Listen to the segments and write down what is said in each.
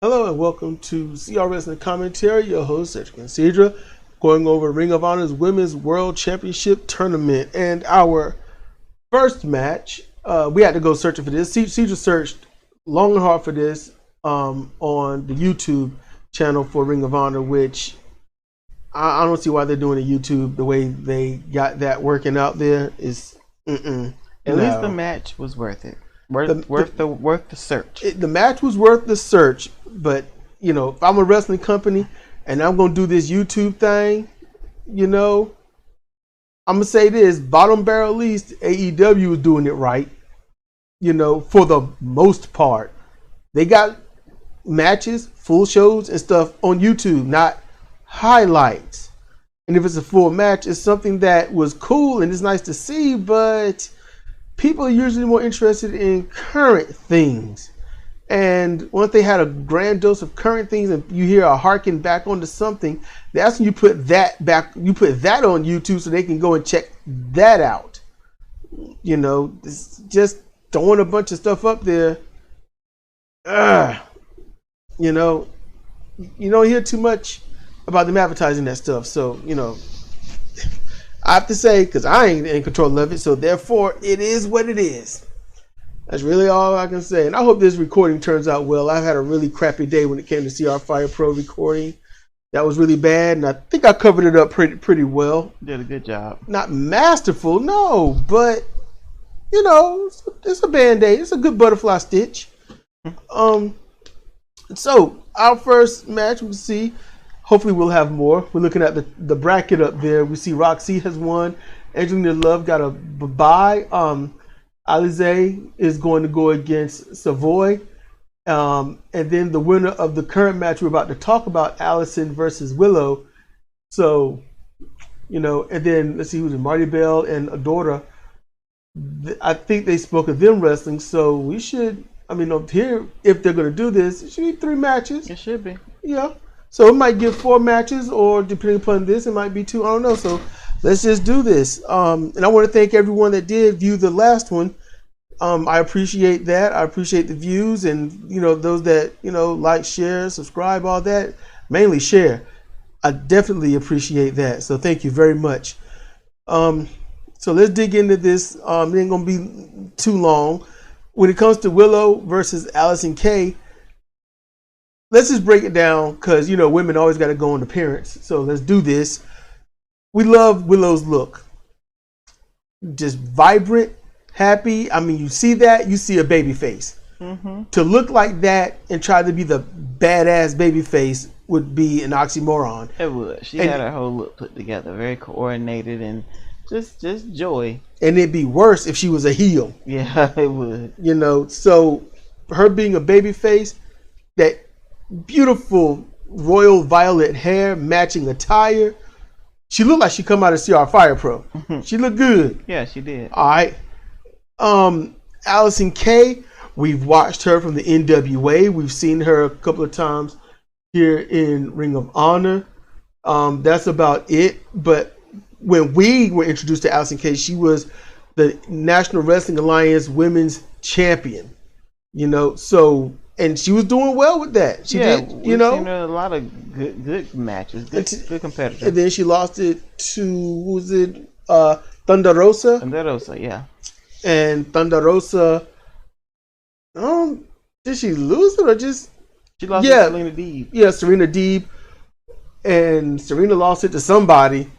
Hello and welcome to CR Wrestling Commentary. Your host, Cedric and Cedra, going over Ring of Honor's Women's World Championship Tournament. And our first match, we had to go searching for this. Cedra searched long and hard for this on the YouTube channel for Ring of Honor, which I don't see why they're doing a YouTube the way they got that working out there. Is At least the match was worth it. Worth the search. The match was worth the search, but you know, if I'm a wrestling company and I'm gonna do this YouTube thing, you know, I'm gonna say this: bottom barrel least, AEW is doing it right. You know, for the most part, they got matches, full shows, and stuff on YouTube, not highlights. And if it's a full match, it's something that was cool and it's nice to see, but people are usually more interested in current things. And once they had a grand dose of current things and you hear a harken back onto something, that's when you put that back, you put that on YouTube so they can go and check that out. You know, it's just throwing a bunch of stuff up there. You know, you don't hear too much about them advertising that stuff. So, you know, I have to say, because I ain't in control of it, so therefore it is what it is. That's really all I can say. And I hope this recording turns out well. I've had a really crappy day when it came to CR Fire Pro recording. That was really bad, and I think I covered it up pretty well. Did a good job. Not masterful, no, but you know, it's a band-aid. It's a good butterfly stitch. So our first match, we'll see. Hopefully we'll have more. We're looking at the bracket up there. We see Roxy has won. Angelina Love got a bye. Alize is going to go against Savoy. And then the winner of the current match we're about to talk about, Allison versus Willow. So, you know, and then let's see who's in Marty Bell and Adora. I think they spoke of them wrestling. So we should, I mean, up here, if they're going to do this, it should be 3 matches. It should be. Yeah. So it might give 4 matches, or depending upon this, it might be 2. I don't know. So let's just do this. And I want to thank everyone that did view the last one. I appreciate that. I appreciate the views, and you know, those that, you know, like, share, subscribe, all that. Mainly share. I definitely appreciate that. So thank you very much. So let's dig into this. It ain't gonna be too long. When it comes to Willow versus Allison Kay, let's just break it down, because, you know, women always got to go on appearance. So let's do this. We love Willow's look. Just vibrant, happy. I mean, you see that, you see a baby face. Mm-hmm. To look like that and try to be the badass baby face would be an oxymoron. It would. She had her whole look put together, very coordinated, and just joy. And it'd be worse if she was a heel. Yeah, it would. You know, so her being a baby face, that beautiful royal violet hair, matching attire. She looked like she come out of CR Fire Pro. She looked good. Yeah, she did. All right. Allison Kay, we've watched her from the NWA. We've seen her a couple of times here in Ring of Honor. That's about it. But when we were introduced to Allison Kay, she was the National Wrestling Alliance Women's Champion. You know, so, and she was doing well with that. She did, you know. Seen her a lot of good matches, good competitors. And then she lost it to, who was it? Thunder Rosa. Thunder Rosa, yeah. And Thunder Rosa, did she lose it or just? She lost it to Serena Deeb. Yeah, Serena Deeb. And Serena lost it to somebody.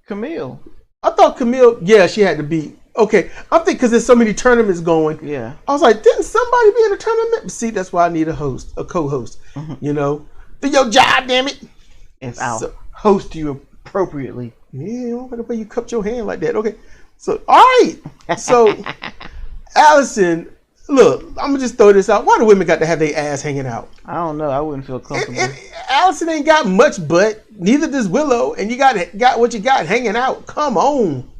Camille. I thought Camille, she had to beat. Okay, I'm thinking because there's so many tournaments going. Yeah. I was like, didn't somebody be in a tournament? See, that's why I need a co-host. Mm-hmm. You know, do your job, damn it. And I'll host you appropriately. Yeah, I don't know the way you cupped your hand like that. Okay, so all right. So, Allison, look, I'm gonna just throw this out. Why do women got to have their ass hanging out? I don't know. I wouldn't feel comfortable. Allison ain't got much butt. Neither does Willow, and you got what you got hanging out. Come on.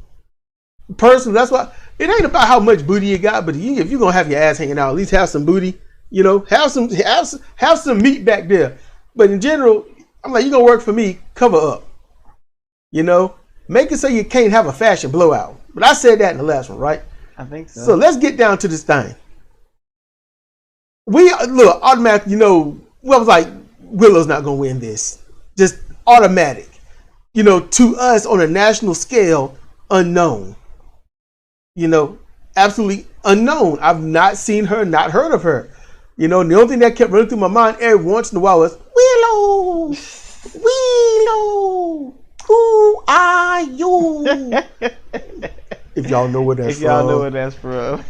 Personally, that's why it ain't about how much booty you got, but if you're gonna have your ass hanging out, at least have some booty. You know, have some meat back there. But in general, I'm like, you're gonna work for me, cover up. You know, make it so you can't have a fashion blowout. But I said that in the last one, right? I think so. So let's get down to this thing. We look automatically, you know, well, I was like, Willow's not gonna win this. Just automatic. You know, to us on a national scale, unknown. You know, absolutely unknown. I've not seen her, not heard of her. You know, and the only thing that kept running through my mind every once in a while was Willow, Willow, who are you? If y'all know what that's from. If y'all know what that's from.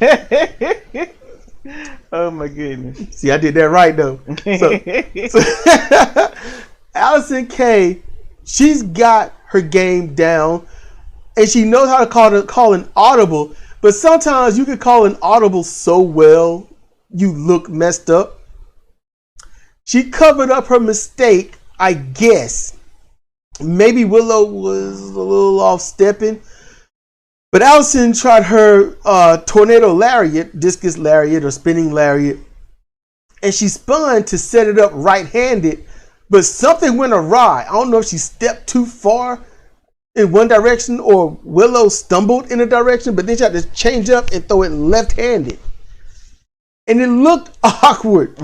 Oh my goodness. See, I did that right though. So Allison Kay, she's got her game down and she knows how to call an audible, but sometimes you can call an audible so well you look messed up. She covered up her mistake, I guess. Maybe Willow was a little off stepping. But Allison tried her tornado lariat, discus lariat or spinning lariat, and she spun to set it up right-handed, but something went awry. I don't know if she stepped too far in one direction or Willow stumbled in a direction, but then she had to change up and throw it left-handed. And it looked awkward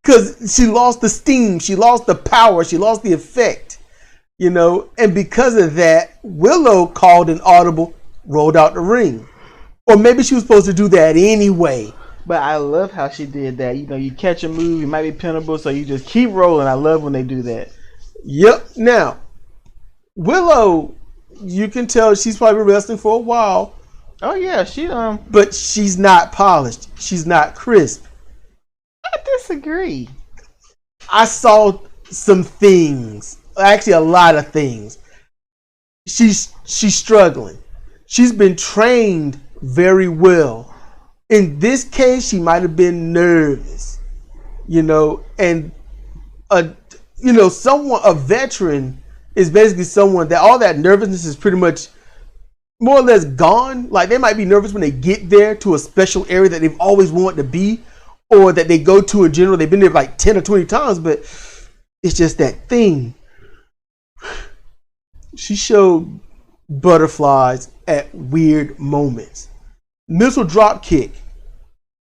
because she lost the steam, she lost the power, she lost the effect. You know, and because of that, Willow called an audible, rolled out the ring. Or maybe she was supposed to do that anyway. But I love how she did that. You know, you catch a move, it might be pinnable, so you just keep rolling. I love when they do that. Yep. Now, Willow, you can tell she's probably been wrestling for a while. Oh yeah, but she's not polished. She's not crisp. I disagree. I saw some things. Actually, a lot of things. She's struggling. She's been trained very well. In this case, she might have been nervous, you know, and a veteran is basically someone that all that nervousness is pretty much more or less gone. Like they might be nervous when they get there to a special area that they've always wanted to be, or that they go to in general. They've been there like 10 or 20 times, but it's just that thing. She showed butterflies at weird moments. Missile drop kick.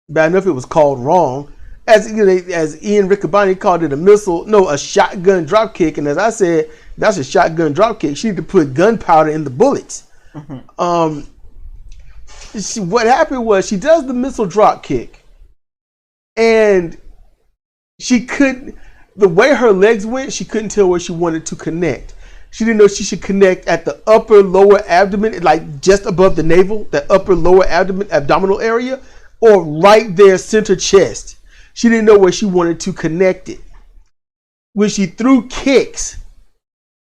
Bad enough it was called wrong. As Ian Riccaboni called it a shotgun drop kick. And as I said, that's a shotgun drop kick. She need to put gunpowder in the bullets. Mm-hmm. What happened was she does the missile drop kick. And the way her legs went, she couldn't tell where she wanted to connect. She didn't know she should connect at the upper lower abdomen, like just above the navel, that upper lower abdominal area, or right there center chest. She didn't know where she wanted to connect it. When she threw kicks,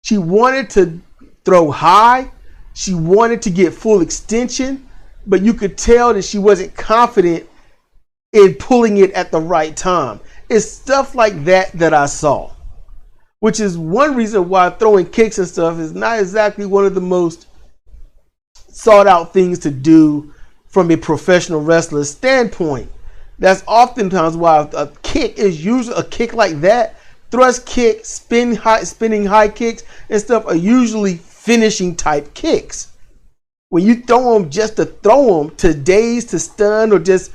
she wanted to throw high. She wanted to get full extension, but you could tell that she wasn't confident in pulling it at the right time. It's stuff like that I saw. Which is one reason why throwing kicks and stuff is not exactly one of the most sought out things to do from a professional wrestler's standpoint. That's oftentimes why a kick is usually a kick like that. Thrust kick, spinning high kicks and stuff are usually finishing type kicks. When you throw them just to throw them, to daze, to stun, or just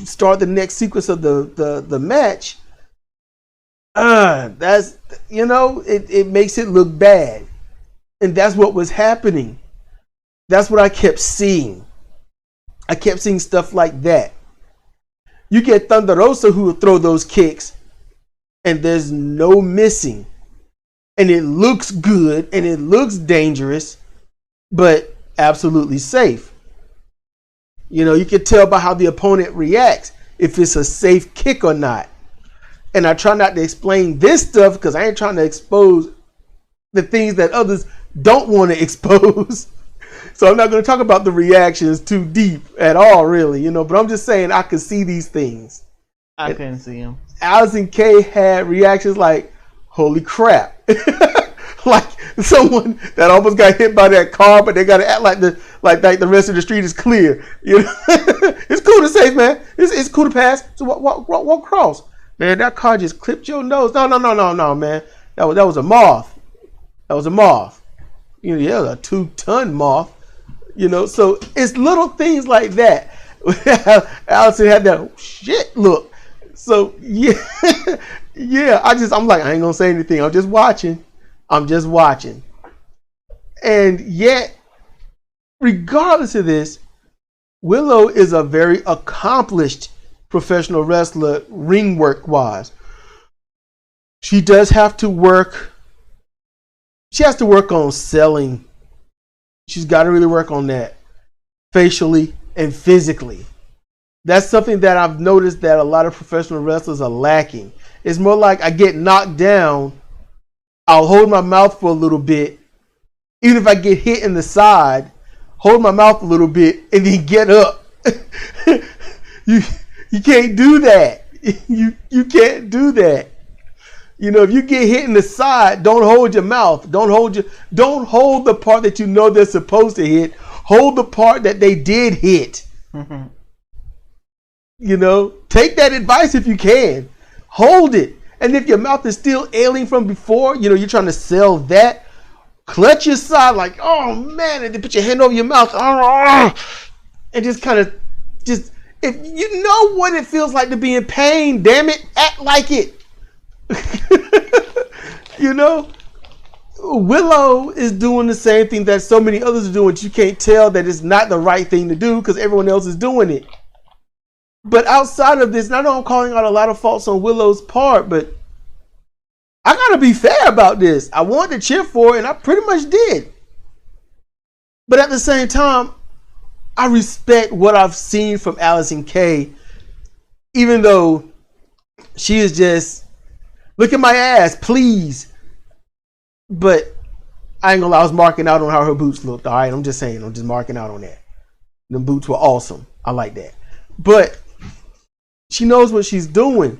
start the next sequence of the match, that's, it makes it look bad. And that's what was happening. That's what I kept seeing. I kept seeing stuff like that. You get Thunder Rosa who will throw those kicks and there's no missing. And it looks good and it looks dangerous, but absolutely safe. You can tell by how the opponent reacts if it's a safe kick or not. And I try not to explain this stuff because I ain't trying to expose the things that others don't want to expose. So I'm not going to talk about the reactions too deep at all, really, but I'm just saying I could see these things. I couldn't see them. Allison Kay had reactions like, holy crap. Like someone that almost got hit by that car, but they got to act like the rest of the street is clear. It's cool to save, man. It's cool to pass. So walk across. Man, that car just clipped your nose. No, man. That was a moth. That was a moth. Yeah, a 2-ton moth. So it's little things like that. Allison had that shit look. So yeah, yeah. I'm like, I ain't gonna say anything. I'm just watching. And yet, regardless of this, Willow is a very accomplished professional wrestler, ring work wise. She does have to work. She has to work on selling. She's got to really work on that facially and physically. That's something that I've noticed that a lot of professional wrestlers are lacking. It's more like I get knocked down, I'll hold my mouth for a little bit. Even if I get hit in the side, hold my mouth a little bit and then get up. You can't do that. You can't do that. You know, if you get hit in the side, don't hold your mouth. Don't hold the part that you know they're supposed to hit. Hold the part that they did hit. Mm-hmm. You know, take that advice if you can. Hold it. And if your mouth is still ailing from before, you know, you're trying to sell that, clutch your side like, oh man, and then put your hand over your mouth. And just kind of, if you know what it feels like to be in pain, damn it, act like it. You know, Willow is doing the same thing that so many others are doing. You can't tell that it's not the right thing to do because everyone else is doing it. But outside of this, and I know I'm calling out a lot of faults on Willow's part, but I gotta be fair about this. I wanted to cheer for her, and I pretty much did. But at the same time, I respect what I've seen from Allison Kay, even though she is just, look at my ass, please. But I ain't gonna lie, I was marking out on how her boots looked. All right, I'm just saying, I'm just marking out on that. Them boots were awesome. I like that. But she knows what she's doing.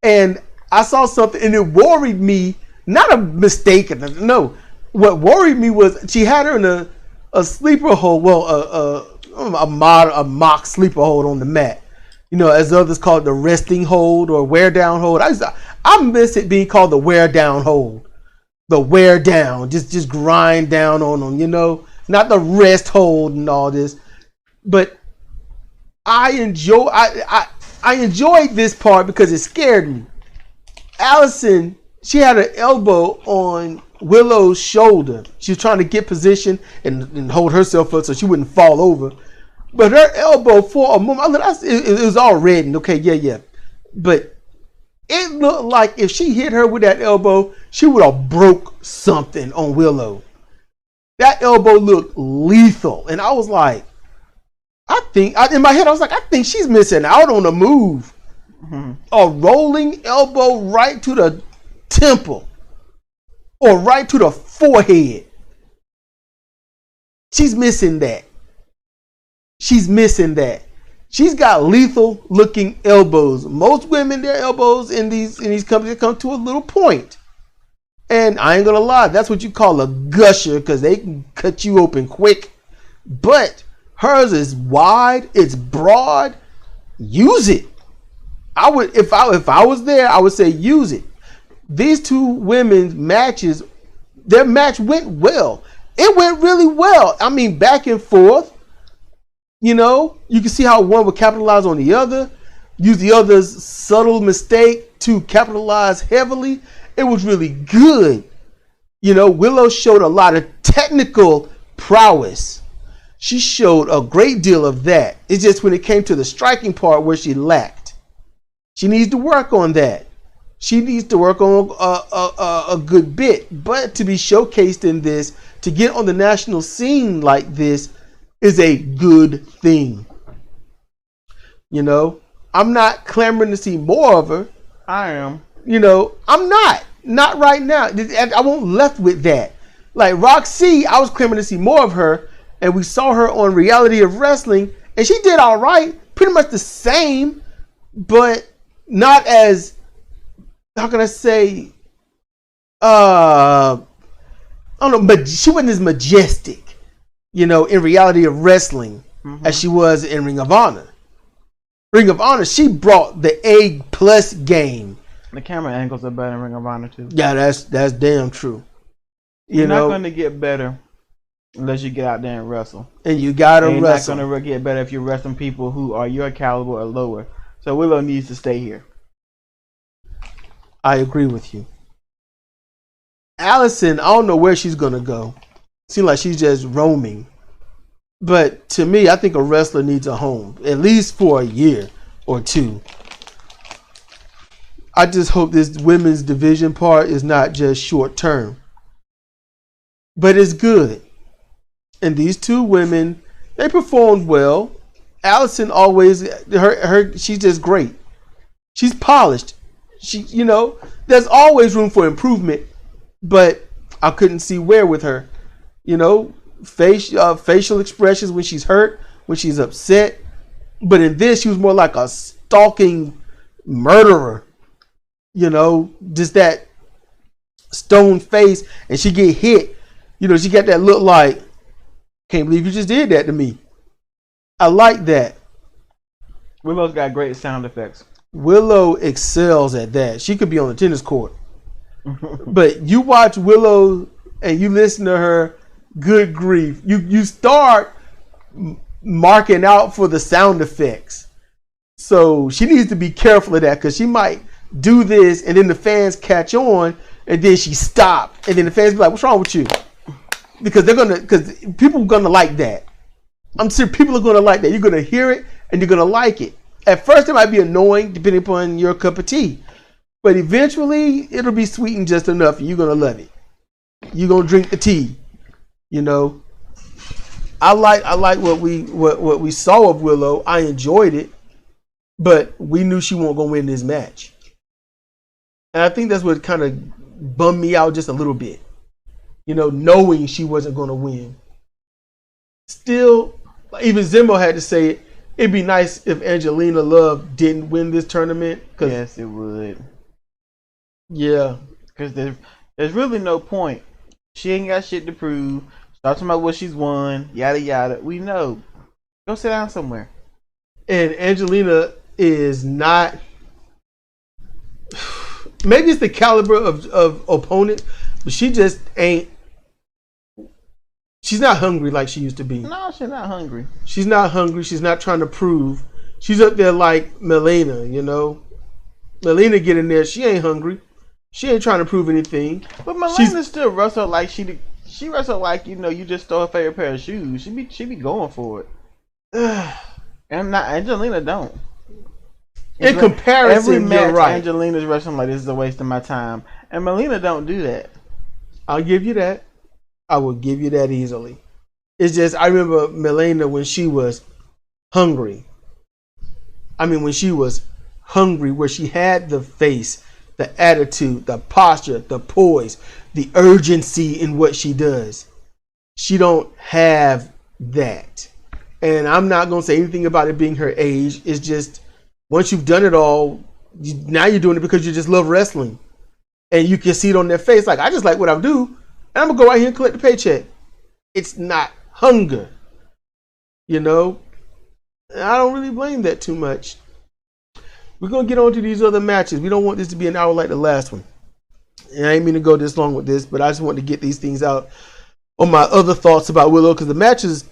And I saw something and it worried me. Not a mistake. No. What worried me was she had her in a sleeper hold. Well, a mock sleeper hold on the mat. You know, as others call it, the resting hold or wear down hold. I miss it being called the wear down hold. The wear down. Just grind down on them, you know. Not the rest hold and all this. But I enjoyed this part because it scared me. Allison, she had her elbow on Willow's shoulder. She was trying to get position and hold herself up so she wouldn't fall over. But her elbow, for a moment, it was all red and okay, yeah. But it looked like if she hit her with that elbow, she would have broke something on Willow. That elbow looked lethal. And I was like, in my head, I was like, I think she's missing out on a move. Mm-hmm. A rolling elbow right to the temple or right to the forehead. She's missing that. She's got lethal looking elbows. Most women, their elbows in these companies come to a little point. And I ain't gonna lie, that's what you call a gusher because they can cut you open quick. But hers is wide, it's broad. Use it. I would, if I was there, I would say use it. These two women's matches, their match went well. It went really well. I mean, back and forth. You know, you can see how one would capitalize on the other, use the other's subtle mistake to capitalize heavily. It was really good. You know, Willow showed a lot of technical prowess. She showed a great deal of that. It's just when it came to the striking part where she lacked. She needs to work on that. She needs to work on a good bit. But to be showcased in this, to get on the national scene like this, is a good thing. You know, I'm not clamoring to see more of her. I am. You know, I'm not right now. I won't left with that. Like Roxy, I was clamoring to see more of her, and we saw her on Reality of Wrestling, and she did all right, pretty much the same, but not as, how can I say, I don't know, but she wasn't as majestic, you know, in Reality of Wrestling as she was in Ring of Honor. Ring of Honor, she brought the A+ game. The camera angles are better in Ring of Honor too. Yeah, that's damn true. You're not going to get better unless you get out there and wrestle. And you got to wrestle. You're not going to get better if you're wrestling people who are your caliber or lower. So Willow needs to stay here. I agree with you. Allison, I don't know where she's gonna go. Seems like she's just roaming. But to me, I think a wrestler needs a home, at least for a year or two. I just hope this women's division part is not just short term. But it's good. And these two women, they performed well. Allison always, she's just great. She's polished. There's always room for improvement, but I couldn't see where with her. Facial expressions when she's hurt, when she's upset. But in this, she was more like a stalking murderer. Just that stone face, and she get hit. She got that look like, can't believe you just did that to me. I like that. Willow's got great sound effects. Willow excels at that. She could be on the tennis court. But you watch Willow and you listen to her, good grief. You start marking out for the sound effects. So she needs to be careful of that, because she might do this and then the fans catch on and then she stop. And then the fans be like, what's wrong with you? Because people are gonna like that. I'm serious, people are gonna like that. You're gonna hear it and you're gonna like it. At first it might be annoying depending upon your cup of tea. But eventually it'll be sweetened just enough and you're gonna love it. You're gonna drink the tea. I like what we saw of Willow. I enjoyed it. But we knew she wasn't gonna win this match. And I think that's what kind of bummed me out just a little bit. Knowing she wasn't going to win. Still, even Zimbo had to say it. It'd be nice if Angelina Love didn't win this tournament. Yes, it would. Yeah. Because there's really no point. She ain't got shit to prove. Start talking about what she's won. Yada, yada. We know. Go sit down somewhere. And Angelina is not... Maybe it's the caliber of opponent, but she just ain't... She's not hungry like she used to be. No, she's not hungry. She's not hungry. She's not trying to prove. She's up there like Melina, Melina get in there. She ain't hungry. She ain't trying to prove anything. But Melina still wrestle like she wrestle like, you just throw her favorite pair of shoes. She be going for it. And not Angelina don't. In comparison, every match, you're right. Angelina's wrestling like, this is a waste of my time. And Melina don't do that. I'll give you that. I will give you that easily. It's just, I remember Melina when she was hungry. When she was hungry, where she had the face, the attitude, the posture, the poise, the urgency in what she does. She don't have that. And I'm not going to say anything about it being her age. It's just, once you've done it all, now you're doing it because you just love wrestling. And you can see it on their face, like, I just like what I do. And I'm going to go out here and collect the paycheck. It's not hunger. I don't really blame that too much. We're going to get on to these other matches. We don't want this to be an hour like the last one. And I ain't mean to go this long with this, but I just want to get these things out on my other thoughts about Willow, because the matches,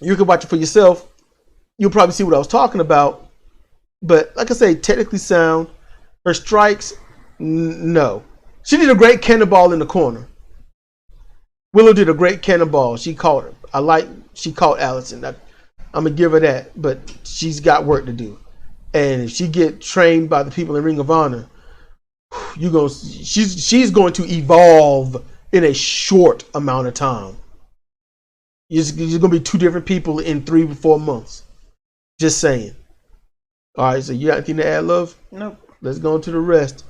you can watch it for yourself. You'll probably see what I was talking about. But like I say, technically sound. Her strikes, no. She did a great cannonball in the corner. Willow did a great cannonball. She caught her. She caught Allison. I'm gonna give her that, but she's got work to do. And if she get trained by the people in Ring of Honor, she's going to evolve in a short amount of time. You're gonna be two different people in 3 to 4 months. Just saying. All right, so you got anything to add, love? Nope. Let's go on to the rest.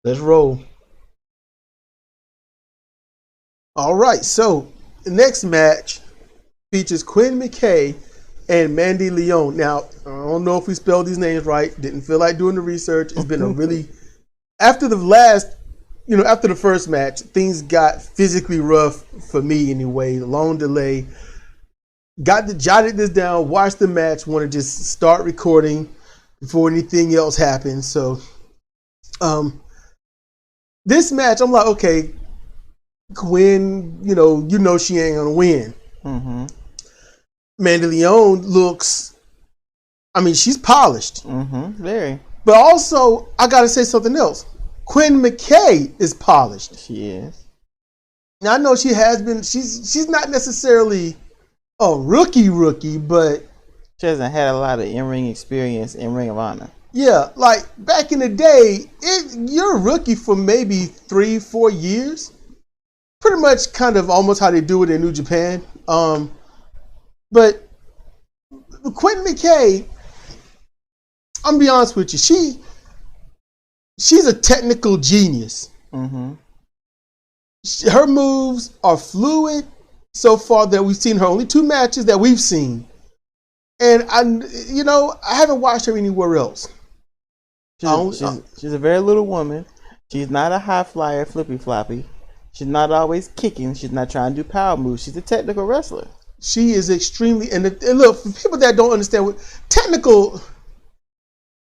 Let's roll. All right, so the next match features Quinn McKay and Mandy Leon. Now, I don't know if we spelled these names right. Didn't feel like doing the research. It's been a really... After the first match, things got physically rough for me anyway. Long delay. Jotted this down, watched the match, want to just start recording before anything else happens. So, this match, I'm like, okay, Quinn, she ain't gonna win. Mm-hmm. Mandy Leon looks, she's polished. Mm-hmm. Very. But also, I gotta say something else. Quinn McKay is polished. She is. Now I know she has been. She's not necessarily a rookie, but she hasn't had a lot of in-ring experience in Ring of Honor. Yeah, like back in the day, you're a rookie for maybe 3-4 years. Pretty much kind of almost how they do it in New Japan. But Quinn McKay, I'm gonna be honest with you, she's a technical genius. Mm-hmm. Her moves are fluid so far that we've seen her only 2 matches that we've seen. And I haven't watched her anywhere else. She's a very little woman. She's not a high flyer, flippy floppy. She's not always kicking. She's not trying to do power moves. She's a technical wrestler. She is extremely, and look, for people that don't understand what technical,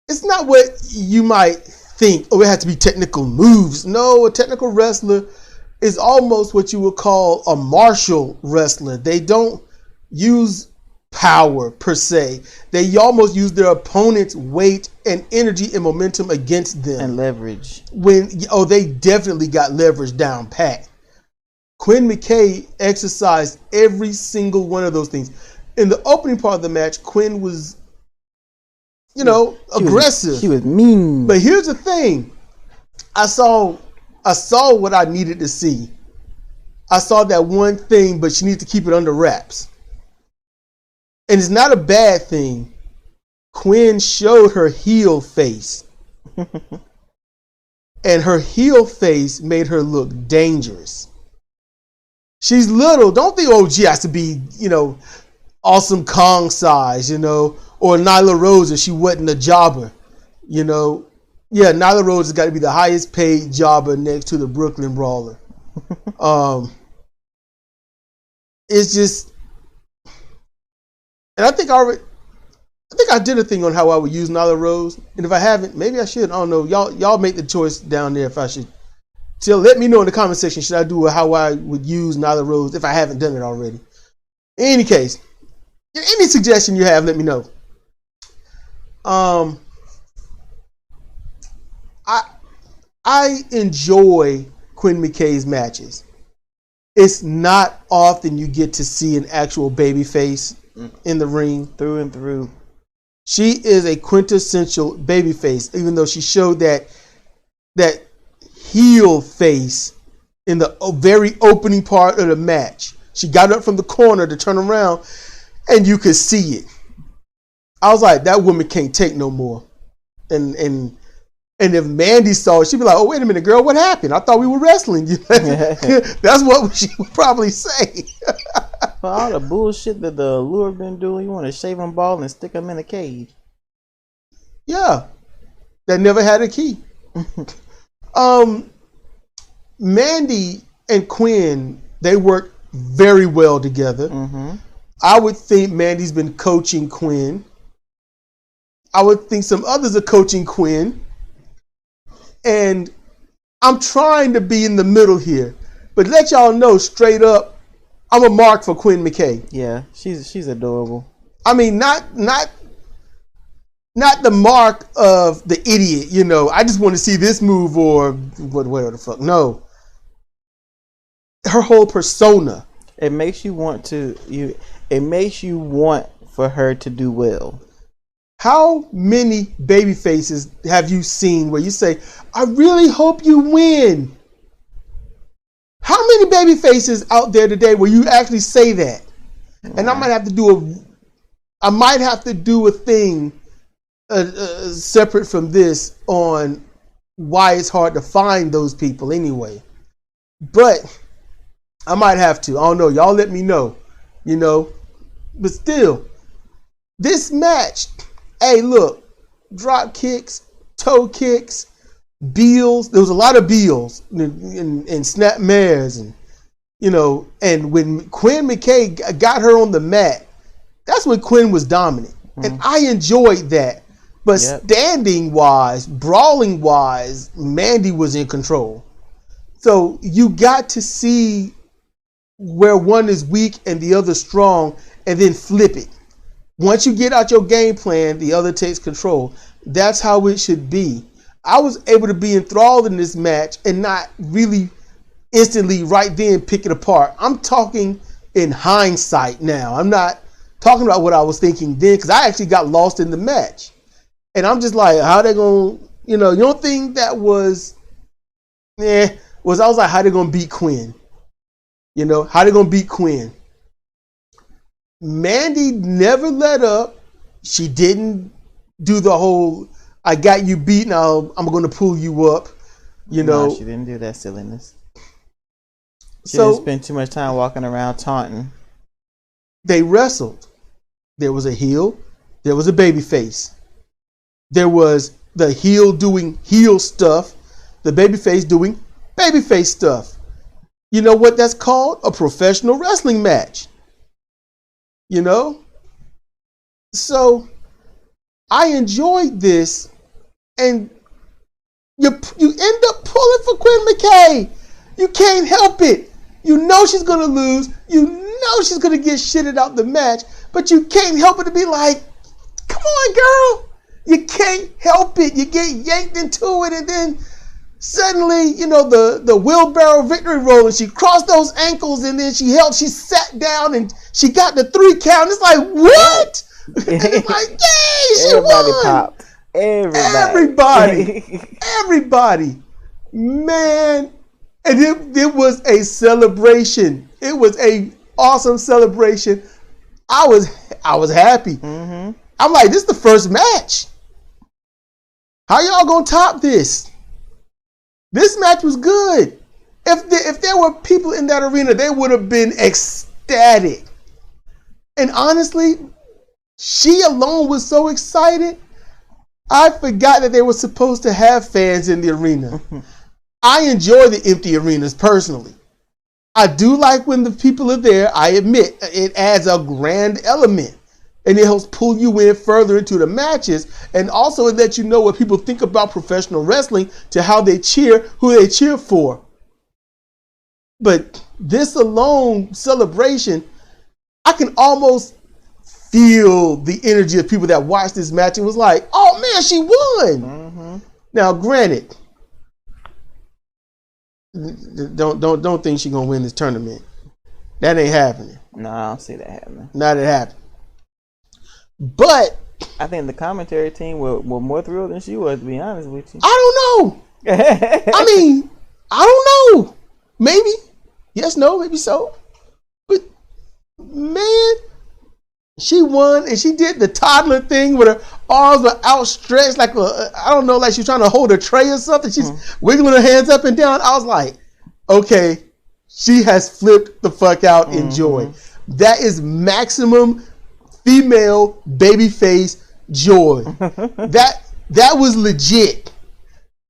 it's not what you might think. Oh, it has to be technical moves. No, a technical wrestler is almost what you would call a martial wrestler. They don't use power per se. They almost use their opponent's weight and energy and momentum against them. And leverage. They definitely got leverage down pat. Quinn McKay exercised every single one of those things. In the opening part of the match, Quinn was, aggressive. She was mean. But here's the thing. I saw what I needed to see. I saw that one thing, but she needs to keep it under wraps. And it's not a bad thing. Quinn showed her heel face. And her heel face made her look dangerous. She's little. Don't think, she has to be, Awesome Kong size, or Nyla Rose if she wasn't a jobber, Yeah, Nyla Rose has got to be the highest paid jobber next to the Brooklyn Brawler. It's just, and I think I did a thing on how I would use Nyla Rose, and if I haven't, maybe I should. I don't know. Y'all make the choice down there if I should. So let me know in the comment section. Should I do how I would use Nyla Rose if I haven't done it already? In any case, any suggestion you have, let me know. I enjoy Quinn McKay's matches. It's not often you get to see an actual babyface in the ring. Through and through. She is a quintessential babyface, even though she showed that heel face in the very opening part of the match. She got up from the corner to turn around, and you could see it. I was like, that woman can't take no more. And if Mandy saw it, she'd be like, oh, wait a minute, girl, what happened? I thought we were wrestling. That's what she would probably say. For all the bullshit that the Allure been doing, you want to shave them bald and stick them in a cage. Yeah. That never had a key. Mandy and Quinn, they work very well together. Mm-hmm. I would think Mandy's been coaching Quinn. I would think some others are coaching Quinn. And I'm trying to be in the middle here. But let y'all know straight up, I'm a mark for Quinn McKay. Yeah, she's adorable. I mean, not the mark of the idiot, I just want to see this move or whatever the fuck. No. Her whole persona. It makes you want for her to do well. How many baby faces have you seen where you say, I really hope you win? How many baby faces out there today where you actually say that? And I might have to do a thing separate from this on why it's hard to find those people anyway. But I might have to. I don't know. Y'all let me know. But still, this match, hey, look, drop kicks, toe kicks, Beals. There was a lot of Beals and snap mares, and and when Quinn McKay got her on the mat, that's when Quinn was dominant, and I enjoyed that. But standing wise, brawling wise, Mandy was in control. So you got to see where one is weak and the other strong, and then flip it. Once you get out your game plan, the other takes control. That's how it should be. I was able to be enthralled in this match and not really instantly right then pick it apart. I'm talking in hindsight now. I'm not talking about what I was thinking then, because I actually got lost in the match. And I'm just like, how they gonna, you know, the only thing that was I was like, how they gonna beat Quinn? You know, how they gonna beat Quinn? Mandy never let up. She didn't do the whole, I got you beat, now I'm gonna pull you up. You know, no, she didn't do that silliness. She didn't spend too much time walking around taunting. They wrestled. There was a heel, there was a baby face. There was the heel doing heel stuff, the baby face doing baby face stuff. You know what that's called? A professional wrestling match. You know? So I enjoyed this, and you end up pulling for Quinn McKay. You can't help it. You know she's gonna lose. You know she's gonna get shitted out the match, but you can't help it to be like, come on, girl. You can't help it. You get yanked into it, and then suddenly, you know, the wheelbarrow victory roll, and she crossed those ankles, and then she sat down, and she got the 3 count. It's like, what? And it's like, yay, she Everybody won. Popped. Everybody. Man. And it was a celebration. It was a awesome celebration. I was happy. Mm-hmm. I'm like, this is the first match. How y'all gonna top this? This match was good. If there were people in that arena, they would have been ecstatic. And honestly, she alone was so excited, I forgot that they were supposed to have fans in the arena. I enjoy the empty arenas personally. I do like when the people are there. I admit it adds a grand element, and it helps pull you in further into the matches, and also it lets you know what people think about professional wrestling to how they cheer, who they cheer for. But this alone celebration, I can almost feel the energy of people that watched this match and was like, oh man, she won. Mm-hmm. Now granted, don't think she's gonna win this tournament. That ain't happening. No, I don't see that happening. Not it happened. But I think the commentary team were more thrilled than she was, to be honest with you. I don't know. I mean, I don't know. Maybe. Yes, no, maybe so. But man, she won, and she did the toddler thing with her arms were outstretched like I don't know, like she's trying to hold a tray or something. She's wiggling her hands up and down. I was like, okay, she has flipped the fuck out in joy. That is maximum female babyface joy. That was legit.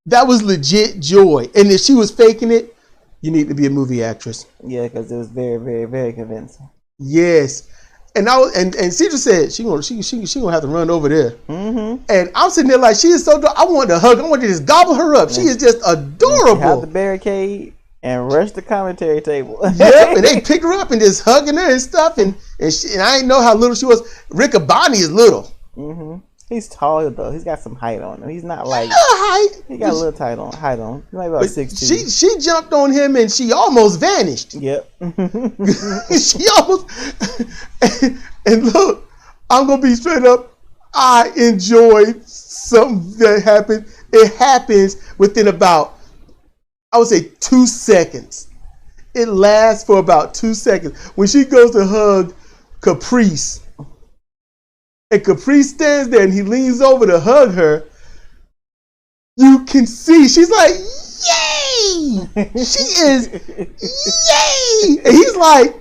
That was legit joy. And if she was faking it, you need to be a movie actress. Yeah, because it was very, very, very convincing. Yes. And Cedra said she gonna have to run over there. Mm-hmm. And I'm sitting there like, she is so. I want to hug. I want to just gobble her up. She is just adorable. Out the barricade and rush the commentary table. Yep, and they picked her up and just hugging her and stuff. And I didn't know how little she was. Rick Abani is little. Mm-hmm. He's taller though. He's got some height on him. He's not like height. He got a little height on. He's like about 6'2". She jumped on him and she almost vanished. Yep. She almost. And look, I'm gonna be straight up. I enjoyed something that happened. It happens within about, I would say, 2 seconds. It lasts for about 2 seconds. When she goes to hug Caprice, and Caprice stands there and he leans over to hug her, you can see she's like, yay! She is, yay! And he's like,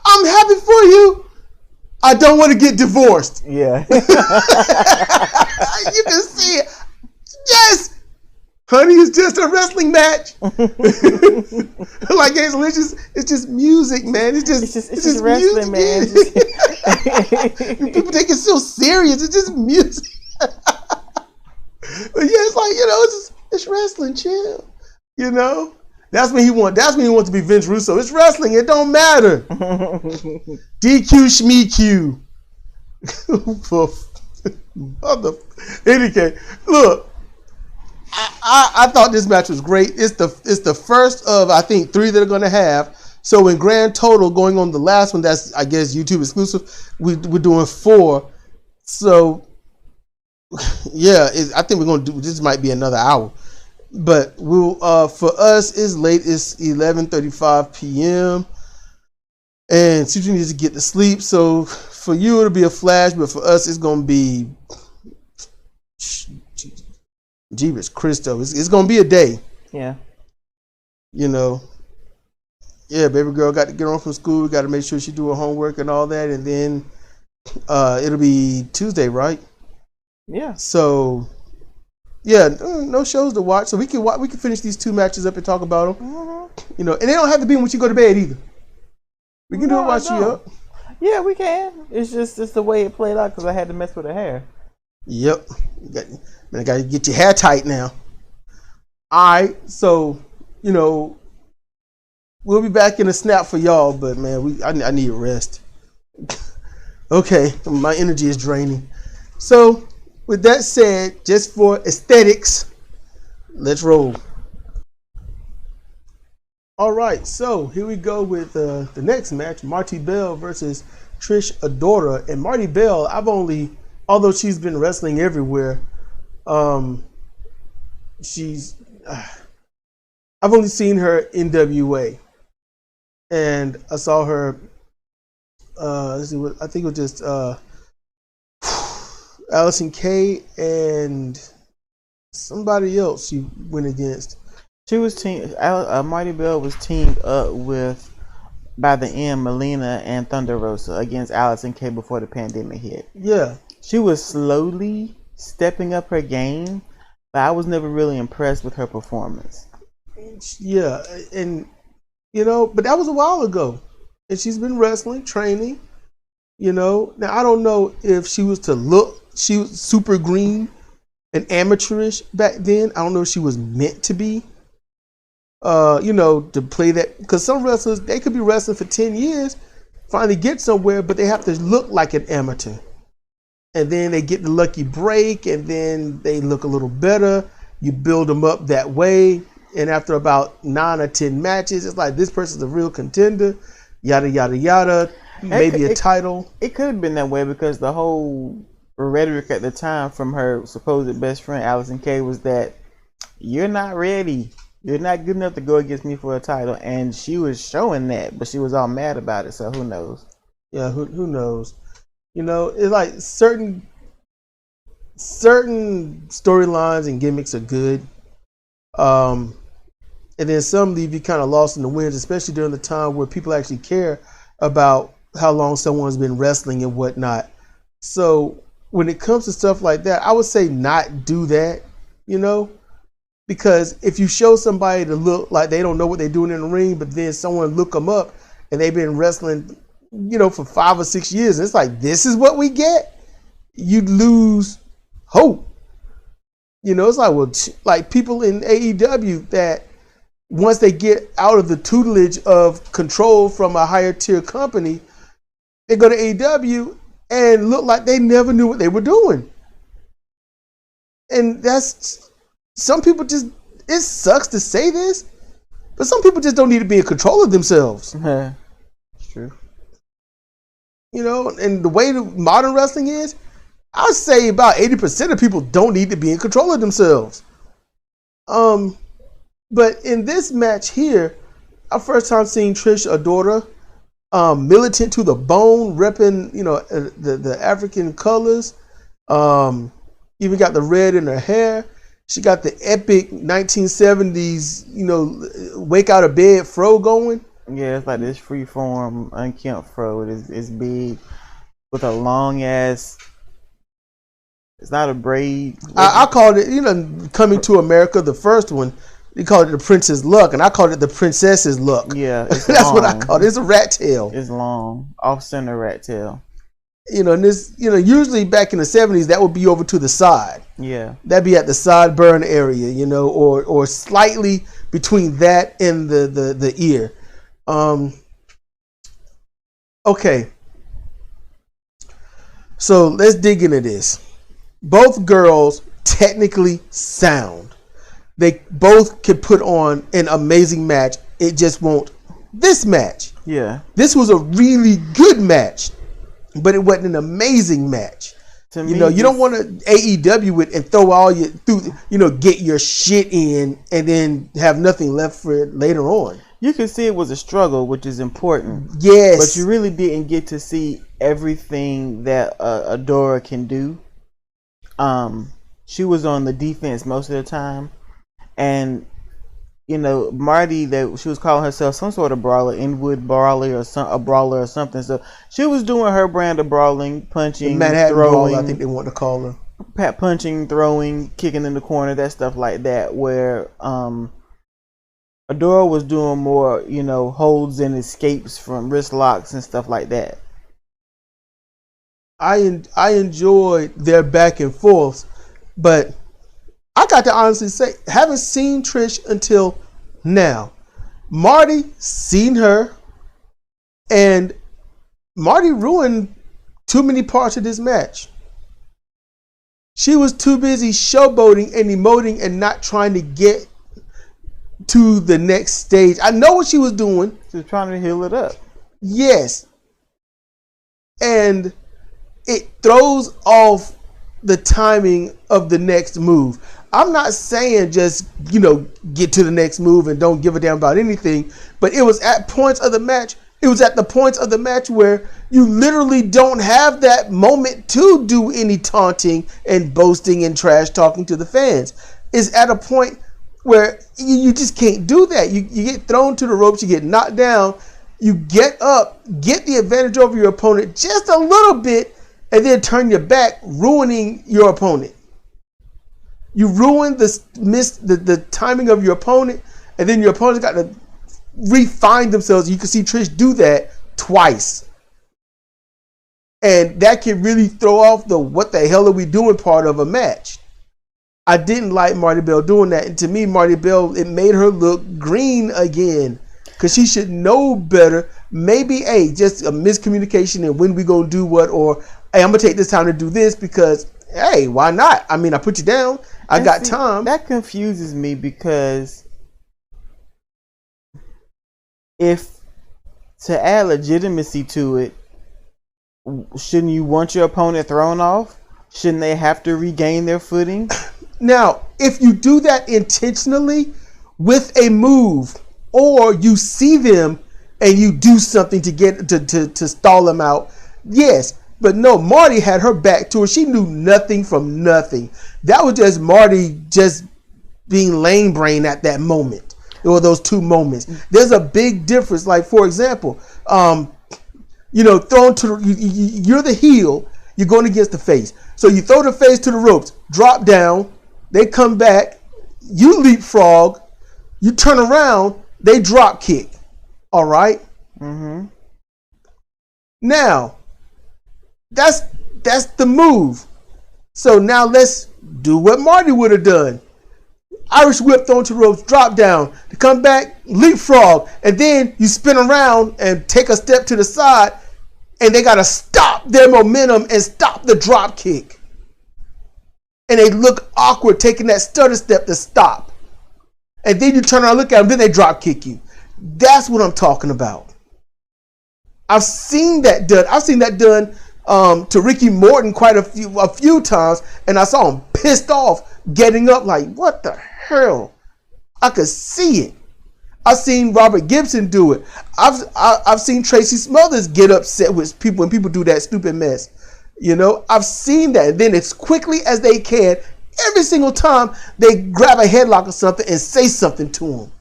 I'm happy for you. I don't want to get divorced. Yeah. You can see it. Yes! Honey, it's just a wrestling match. Like it's just music, man. It's just wrestling, man. People take it so serious. It's just music. But yeah, it's like, it's wrestling. Chill. That's when he wants to be Vince Russo. It's wrestling. It don't matter. DQ Shmeeq. Anyway, look. I thought this match was great. It's the first of I think 3 that are going to have. So in grand total, going on the last one, that's I guess YouTube exclusive. We're doing 4. So yeah, I think we're going to do. This might be another hour, but we'll for us it's late. It's 11:35 p.m. and Sutra needs to get to sleep. So for you it'll be a flash, but for us it's going to be. Jeebus Christo. It's going to be a day. Yeah. You know. Yeah, baby girl got to get on from school. Got to make sure she do her homework and all that. And then it'll be Tuesday, right? Yeah. So, yeah, no shows to watch. So we can finish these 2 matches up and talk about them. Mm-hmm. You know, and they don't have to be when you go to bed either. We can do it while she up. Yeah, we can. It's just the way it played out because I had to mess with her hair. Yep. I got to get your hair tight now. All right. So, you know, we'll be back in a snap for y'all, but man, I need rest. Okay. My energy is draining. So, with that said, just for aesthetics, let's roll. All right. So, here we go with the next match, Marty Bell versus Trish Adora. And Marty Bell, although she's been wrestling everywhere, I've only seen her NWA, and I saw her. Let's see what I think it was just Allison Kay and somebody else she went against. She was Marty Bell was teamed up with, by the end, Melina and Thunder Rosa against Allison Kay before the pandemic hit. Yeah. She was slowly stepping up her game, but I was never really impressed with her performance. Yeah, and you know, but that was a while ago. And she's been wrestling, training, you know. Now I don't know if she was super green and amateurish back then. I don't know if she was meant to be you know, to play that, because some wrestlers, they could be wrestling for 10 years, finally get somewhere, but they have to look like an amateur. And then they get the lucky break, and then they look a little better. You build them up that way. And after about 9 or 10 matches, it's like, this person's a real contender, yada, yada, yada, maybe a title. It could have been that way because the whole rhetoric at the time from her supposed best friend, Allison Kay, was that you're not ready. You're not good enough to go against me for a title. And she was showing that, but she was all mad about it. So who knows? Yeah, who knows? You know, it's like certain storylines and gimmicks are good. And then some leave you kind of lost in the winds, especially during the time where people actually care about how long someone's been wrestling and whatnot. So when it comes to stuff like that, I would say not do that, you know, because if you show somebody to look like they don't know what they're doing in the ring, but then someone look them up and they've been wrestling, you know, for 5 or 6 years, and it's like, this is what we get, you'd lose hope. You know, it's like, well, like people in AEW that once they get out of the tutelage of control from a higher tier company, they go to AEW and look like they never knew what they were doing. And that's, some people just, it sucks to say this, but some people just don't need to be in control of themselves. It's true. You know, and the way the modern wrestling is, I'd say about 80% of people don't need to be in control of themselves. But in this match here, our first time seeing Trish Adora, militant to the bone, repping, you know, the African colors. Even got the red in her hair. She got the epic 1970s, you know, wake out of bed fro going. Yeah, it's like this freeform, unkempt fro. It's big with a long ass. It's not a braid. I called it, you know, Coming to America, the first one. They called it the Princess Luck, and I called it the Princess's Luck. Yeah, that's what I called it. It's a rat tail. It's long, off-center rat tail. You know, and this, you know, usually back in the 70s, that would be over to the side. Yeah, that'd be at the sideburn area, you know, or slightly between that and the ear. Okay, so let's dig into this. Both girls technically sound. they both could put on an amazing match. It just won't this match. Yeah. This was a really good match, but it wasn't an amazing match. To me, you don't want to AEW it and throw all your get your shit in and then have nothing left for it later on. You can see it was a struggle, which is important. Yes. But you really didn't get to see everything that Adora can do. She was on the defense most of the time. And, Marty, that she was calling herself some sort of brawler, Inwood brawler or a brawler or something. So she was doing her brand of brawling, punching, Manhattan throwing. Brawl, I think they want to call her. Punching, throwing, kicking in the corner, that stuff like that. Where Adora was doing more, holds and escapes from wrist locks and stuff like that. I enjoyed their back and forth, but I got to honestly say, haven't seen Trish until now. Marty, seen her, and Marty ruined too many parts of this match. She was too busy showboating and emoting and not trying to get to the next stage. I know what she was doing. She was trying to heal it up. Yes. And it throws off the timing of the next move. I'm not saying just, get to the next move and don't give a damn about anything, but it was at points of the match. It was at the points of the match where you literally don't have that moment to do any taunting and boasting and trash talking to the fans. It's at a point where you just can't do that. You get thrown to the ropes, you get knocked down, you get up, get the advantage over your opponent just a little bit, and then turn your back, ruining your opponent. You ruin the timing of your opponent, and then your opponent's got to refine themselves. You can see Trish do that twice. And that can really throw off the what the hell are we doing part of a match. I didn't like Marty Bell doing that. And to me, Marty Bell, it made her look green again. Because she should know better. Maybe, just a miscommunication and when we going to do what, or, I'm going to take this time to do this because, why not? I mean, I put you down. I got time. That confuses me because if to add legitimacy to it, shouldn't you want your opponent thrown off? Shouldn't they have to regain their footing? Now, if you do that intentionally with a move, or you see them and you do something to get to stall them out, yes. But no, Marty had her back to her. She knew nothing from nothing. That was just Marty just being lame brain at that moment, or those two moments. There's a big difference. Like, for example, thrown to you're the heel, you're going against the face. So you throw the face to the ropes, drop down, they come back, you leapfrog, you turn around, they drop kick. All right? Mm-hmm. Now, that's the move. So now let's do what Marty would have done. Irish whip, thrown to the ropes, drop down, to come back, leapfrog, and then you spin around and take a step to the side, and they got to stop their momentum and stop the drop kick. And they look awkward taking that stutter step to stop. And then you turn around and look at them, then they drop kick you. That's what I'm talking about. I've seen that done. I've seen that done to Ricky Morton quite a few times, and I saw him pissed off getting up like, what the hell? I could see it. I've seen Robert Gibson do it. I've seen Tracy Smothers get upset with people when people do that stupid mess. I've seen that. And then as quickly as they can, every single time they grab a headlock or something and say something to them.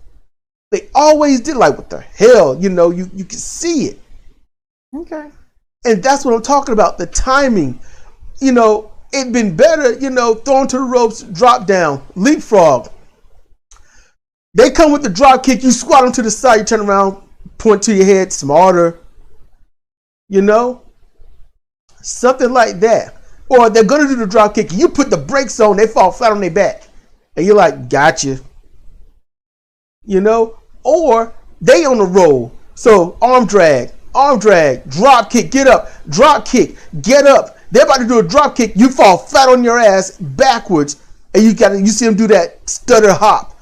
They always did, like, what the hell? You can see it. Okay. And that's what I'm talking about, the timing. It'd been better, thrown to the ropes, drop down, leapfrog. They come with the drop kick, you squat them to the side, you turn around, point to your head, smarter. Something like that. Or they're going to do the drop kick, and you put the brakes on, they fall flat on their back. And you're like, gotcha. Or they on the roll. So arm drag, drop kick, get up, drop kick, get up. They're about to do a drop kick, you fall flat on your ass backwards, and you see them do that stutter hop.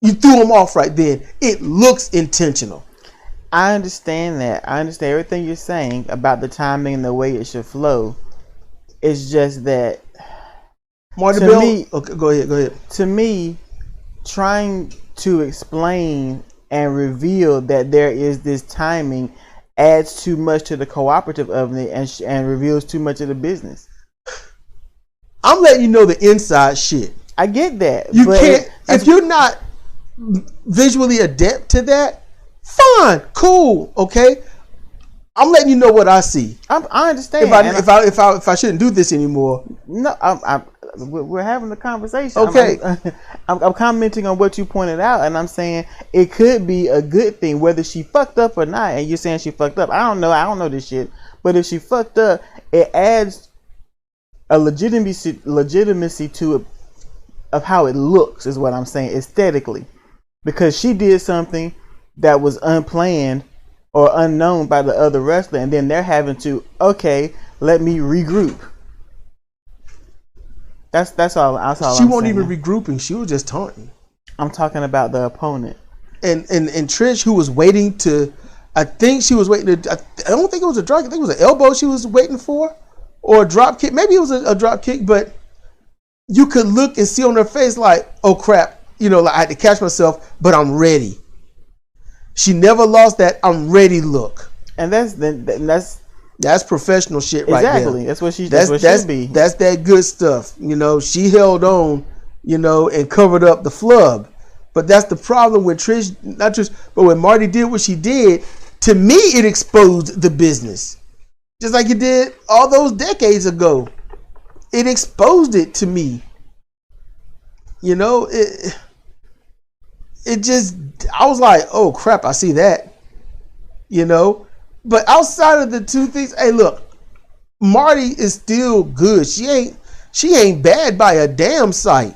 You threw him off right then. It looks intentional. I understand that. I understand everything you're saying about the timing and the way it should flow. It's just that Marty Bell. Okay, go ahead. To me, trying to explain and reveal that there is this timing adds too much to the cooperative of it and reveals too much of the business. I'm letting you know the inside shit. I get that. You can't, if you're not visually adept to that, fine, cool, okay. I'm letting you know what I see. I understand. If I shouldn't do this anymore. No, we're having a conversation. Okay. I'm commenting on what you pointed out, and I'm saying it could be a good thing whether she fucked up or not. And you're saying she fucked up. I don't know this shit. But if she fucked up, it adds a legitimacy to it of how it looks, is what I'm saying, aesthetically, because she did something that was unplanned or unknown by the other wrestler, and then they're having to, okay, let me regroup. That's all. She wasn't even regrouping. She was just taunting. I'm talking about the opponent. And Trish, who was waiting to, I think she was waiting to, I don't think it was a drop kick. I think it was an elbow she was waiting for, or a drop kick. Maybe it was a drop kick, but you could look and see on her face like, oh crap, like I had to catch myself, but I'm ready. She never lost that I'm ready look. And that's professional shit right there. Exactly. That's what she should be. That's that good stuff. She held on, and covered up the flub. But that's the problem with Trish, not Trish, but when Marty did what she did, to me it exposed the business. Just like it did all those decades ago. It exposed it to me. It just, I was like, oh crap, I see that. But outside of the two things, hey look, Marty is still good. She ain't bad by a damn sight.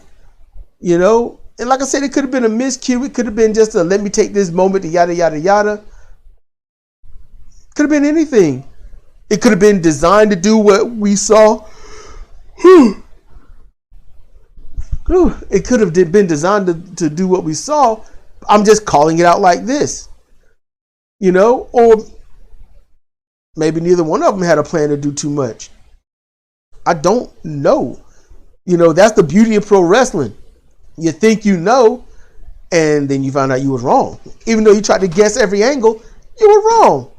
And like I said, it could have been a miscue. It could have been just a let me take this moment to yada yada yada. Could have been anything. It could have been designed to do what we saw. It could have been designed to do what we saw. I'm just calling it out like this. Or maybe neither one of them had a plan to do too much. I don't know. That's the beauty of pro wrestling. You think you know, and then you find out you was wrong. Even though you tried to guess every angle, you were wrong.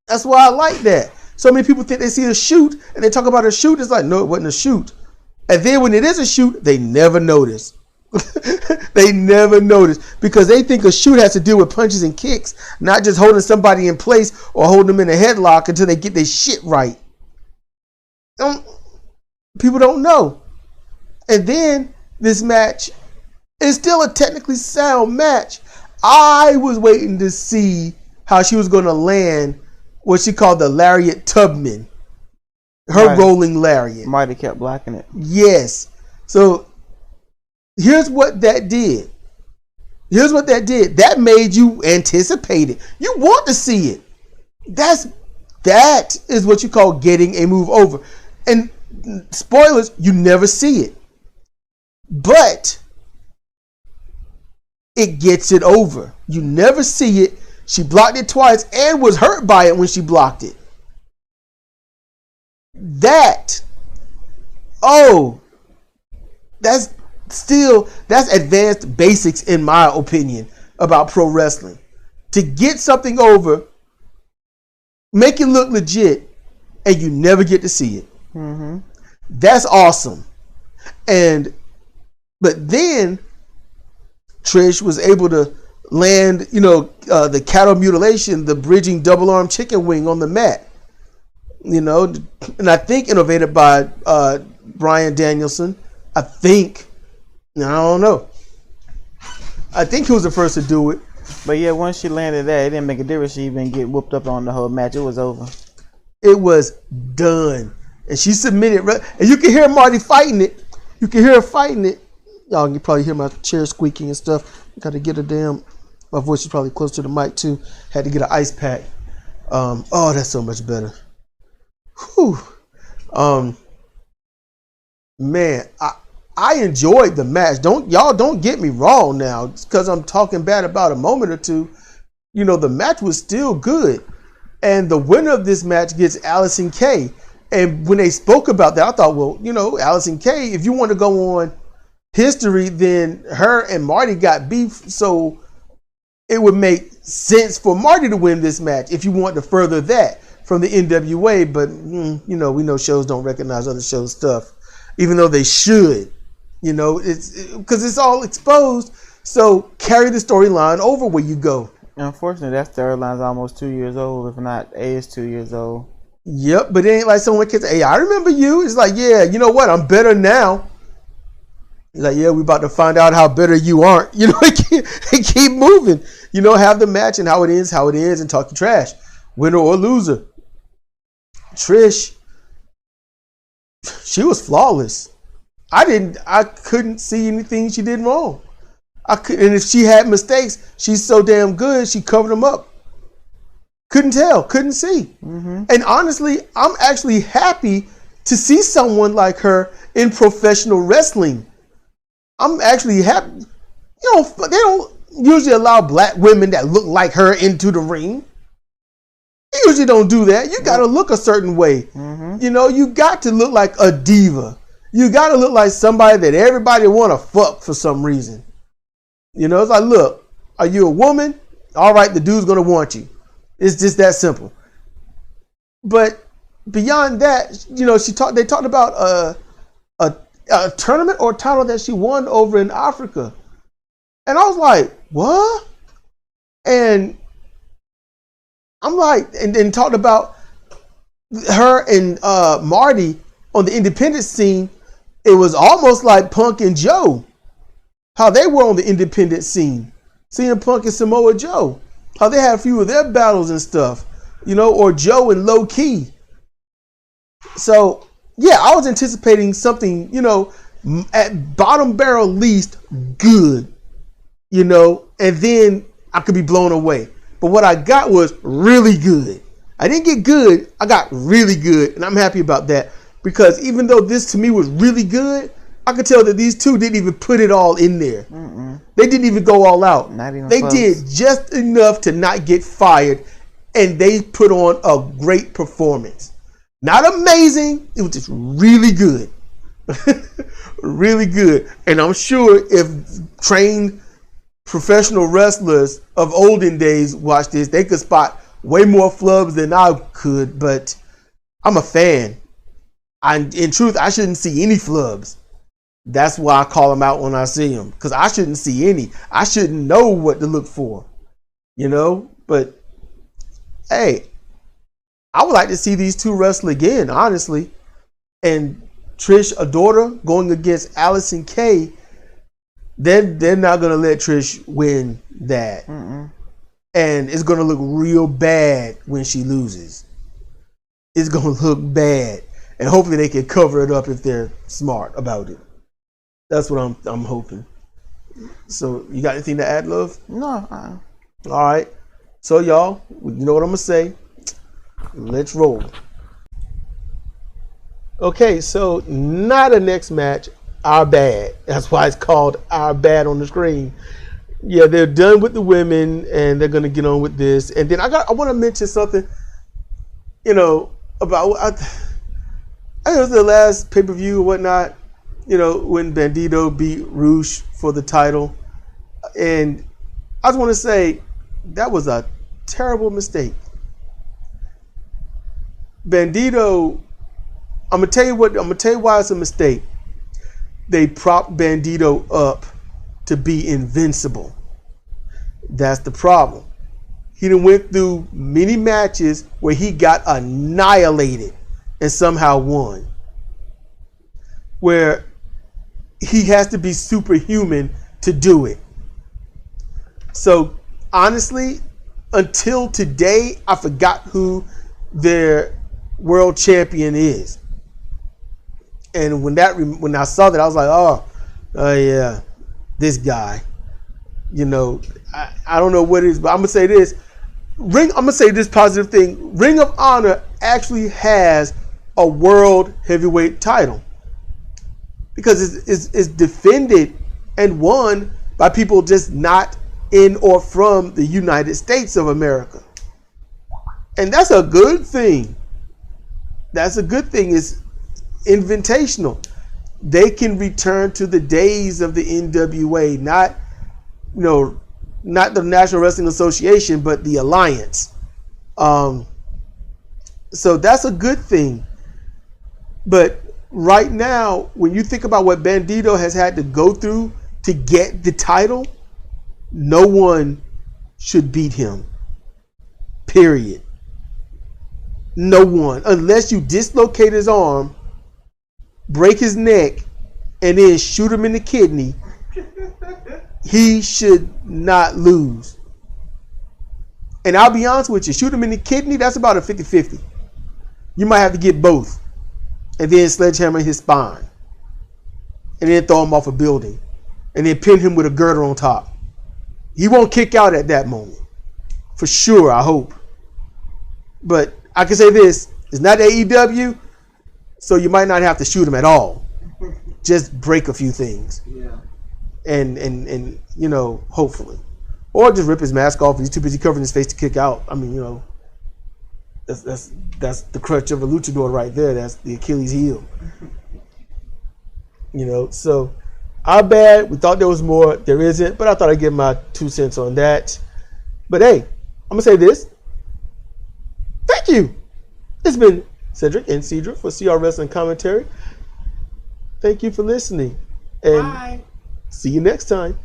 That's why I like that. So many people think they see a shoot, and they talk about a shoot. It's like, no, it wasn't a shoot. And then when it is a shoot, they never notice. They never notice because they think a shoot has to do with punches and kicks, not just holding somebody in place or holding them in a headlock until they get their shit right. People don't know. And then this match is still a technically sound match. I was waiting to see how she was going to land what she called the lariat Tubman. Her rolling lariat. Marty kept blocking it. Yes. So here's what that did. That made you anticipate it. You want to see it. That is what you call getting a move over. And spoilers, you never see it. But it gets it over. You never see it. She blocked it twice and was hurt by it when she blocked it. That's advanced basics in my opinion about pro wrestling. To get something over, make it look legit, and you never get to see it. Mm-hmm. That's awesome. But then Trish was able to land, the cattle mutilation, the bridging double arm chicken wing on the mat. And I think innovated by Bryan Danielson. I don't know. I think he was the first to do it. But yeah, once she landed that, it didn't make a difference. She even get whooped up on the whole match. It was over. It was done. And she submitted. And you can hear Marty fighting it. You can hear her fighting it. Y'all can probably hear my chair squeaking and stuff. Got to get my voice is probably close to the mic too. Had to get an ice pack. That's so much better. Whew. Man, I enjoyed the match. Don't get me wrong now, because I'm talking bad about a moment or two. You know, the match was still good. And the winner of this match gets Allison Kay. And when they spoke about that, I thought, well, you know, Allison Kay, if you want to go on history, then her and Marty got beef. So it would make sense for Marty to win this match if you want to further that from the NWA. But, you know, we know shows don't recognize other shows' stuff, even though they should. You know, it's because it's all exposed. So carry the storyline over where you go. Unfortunately, that storyline's almost 2 years old. If not, A is 2 years old. Yep, but it ain't like someone can say, hey, I remember you. It's like, yeah, you know what? I'm better now. It's like, yeah, we about to find out how better you aren't. You know, it keep moving. You know, have the match and how it ends, and talk your trash. Winner or loser. Trish, she was flawless. I couldn't see anything she did wrong. And if she had mistakes, she's so damn good, she covered them up. Couldn't tell, couldn't see. Mm-hmm. And honestly, I'm actually happy to see someone like her in professional wrestling. I'm actually happy. You know, they don't usually allow black women that look like her into the ring. They usually don't do that. You got to look a certain way. Mm-hmm. You know, you got to look like a diva. You got to look like somebody that everybody want to fuck for some reason. You know, it's like, look, are you a woman? All right, the dude's going to want you. It's just that simple. But beyond that, you know, they talked about a tournament or a title that she won over in Africa. And I was like, what? And I'm like, and talked about her and Marty on the independent scene. It was almost like Punk and Joe, how they were on the independent scene. CM Punk and Samoa Joe, how they had a few of their battles and stuff, you know, or Joe and Low Key. So, yeah, I was anticipating something, you know, at bottom barrel least good, you know, and then I could be blown away. But what I got was really good. I didn't get good, I got really good, and I'm happy about that. Because even though this to me was really good, I could tell that these two didn't even put it all in there. Mm-mm. They didn't even go all out. Not even they close. Did just enough to not get fired, and they put on a great performance. Not amazing, it was just really good. Really good. And I'm sure if trained professional wrestlers of olden days watch this, they could spot way more flubs than I could, but I'm a fan. In truth, I shouldn't see any flubs. That's why I call them out when I see them, because I shouldn't see any. I shouldn't know what to look for, you know. But hey, I would like to see these two wrestle again, honestly. And Trish Adora going against Allison Kay, they're not gonna let Trish win that. Mm-mm. And it's gonna look real bad when she loses. It's gonna look bad. And hopefully they can cover it up if they're smart about it. That's what I'm hoping. So you got anything to add, love? No. All right. So y'all, you know what I'm gonna say. Let's roll. Okay, so not a next match. Our Bad. That's why it's called Our Bad on the screen. Yeah, they're done with the women and they're gonna get on with this. And then I want to mention something. You know about. I think it was the last pay-per-view or whatnot, you know, when Bandito beat Roosh for the title. And I just want to say that was a terrible mistake. Bandito, I'm going to tell you why it's a mistake. They propped Bandito up to be invincible. That's the problem. He done went through many matches where he got annihilated and somehow won. Where he has to be superhuman to do it. So honestly, until today, I forgot who their world champion is. And when I saw that, I was like, oh yeah, this guy. You know, I don't know what it is, but I'm gonna say this. I'm gonna say this positive thing. Ring of Honor actually has a world heavyweight title. because it's defended and won by people just not in or from the United States of America. And that's a good thing. That's a good thing. It's invitational. They can return to the days of the NWA, not the National Wrestling Association, but the Alliance. So that's a good thing. But right now, when you think about what Bandito has had to go through to get the title, no one should beat him. Period. No one. Unless you dislocate his arm, break his neck, and then shoot him in the kidney, he should not lose. And I'll be honest with you, shoot him in the kidney, that's about a 50-50. You might have to get both. And then sledgehammer his spine. And then throw him off a building. And then pin him with a girder on top. He won't kick out at that moment. For sure, I hope. But I can say this, it's not AEW, so you might not have to shoot him at all. Just break a few things. Yeah. And hopefully. Or just rip his mask off. He's too busy covering his face to kick out. I mean, that's the crutch of a luchador right there. That's the Achilles heel. So our bad. We thought there was more. There isn't. But I thought I'd give my 2 cents on that. But hey, I'm going to say this. Thank you. It's been Cedric and Cedric for CR Wrestling Commentary. Thank you for listening. And Bye. see you next time.